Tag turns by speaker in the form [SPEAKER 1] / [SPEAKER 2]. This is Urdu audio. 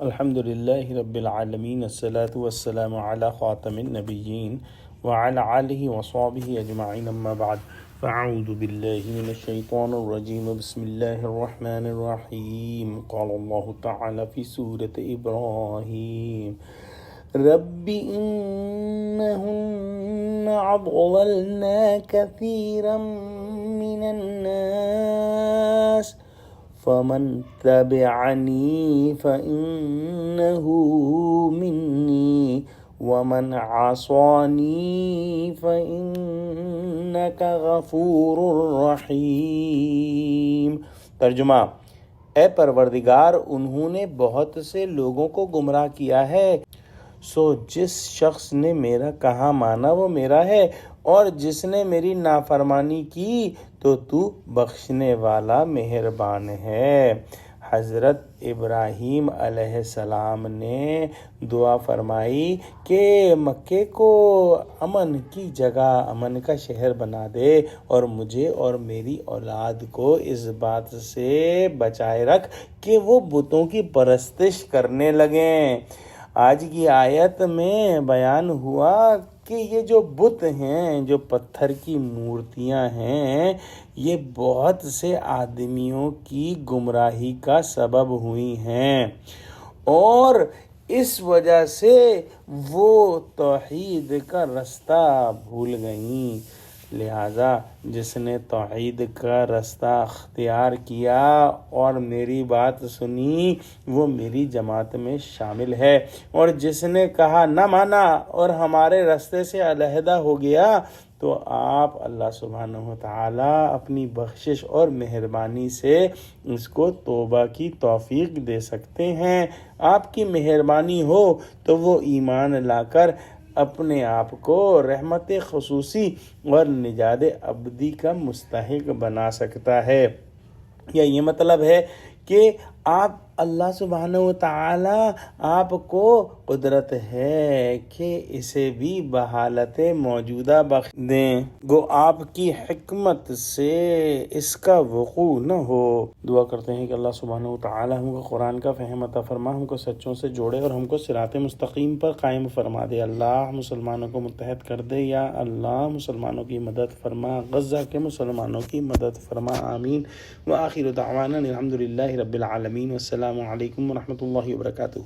[SPEAKER 1] الحمد لله رب العالمين الصلاة والسلام على خاتم النبيين وعلى آله وصحبه أجمعين أما بعد فأعوذ بالله من الشيطان الرجيم بسم الله الرحمن الرحيم قال الله تعالى في سورة إبراهيم رب إنهن أضللن كثيرا من الناس فمن تبعني فإنه مني ومن عصاني فإنك غفور رحیم۔ ترجمہ: اے پروردگار، انہوں نے بہت سے لوگوں کو گمراہ کیا ہے، سو جس شخص نے میرا کہا مانا وہ میرا ہے، اور جس نے میری نافرمانی کی تو بخشنے والا مہربان ہے۔ حضرت ابراہیم علیہ السلام نے دعا فرمائی کہ مکے کو امن کی جگہ، امن کا شہر بنا دے، اور مجھے اور میری اولاد کو اس بات سے بچائے رکھ کہ وہ بتوں کی پرستش کرنے لگیں۔ آج کی آیت میں بیان ہوا کہ یہ جو بت ہیں، جو پتھر کی مورتیاں ہیں، یہ بہت سے آدمیوں کی گمراہی کا سبب ہوئی ہیں، اور اس وجہ سے وہ توحید کا رستہ بھول گئیں۔ لہذا جس نے توحید کا رستہ اختیار کیا اور میری بات سنی وہ میری جماعت میں شامل ہے، اور جس نے کہا نہ مانا اور ہمارے رستے سے علیحدہ ہو گیا تو آپ اللہ سبحانہ وتعالی اپنی بخشش اور مہربانی سے اس کو توبہ کی توفیق دے سکتے ہیں۔ آپ کی مہربانی ہو تو وہ ایمان لا کر اپنے آپ کو رحمت خصوصی اور نجات ابدی کا مستحق بنا سکتا ہے۔ یا یہ مطلب ہے کہ آپ اللہ سبحانہ وتعالی آپ کو قدرت ہے کہ اسے بھی بحالت موجودہ بخش دیں، گو آپ کی حکمت سے اس کا وقوع نہ ہو۔ دعا کرتے ہیں کہ اللہ سبحانہ وتعالی ہم کو قرآن کا فہم عطا فرما، ہم کو سچوں سے جوڑے اور ہم کو صراط مستقیم پر قائم فرما دے۔ اللہ مسلمانوں کو متحد کر دے، یا اللہ مسلمانوں کی مدد فرما، غزہ کے مسلمانوں کی مدد فرما، آمین۔ وآخر دعوانا الحمد للہ رب العالمین، والسلام علیکم ورحمۃ اللہ وبرکاتہ۔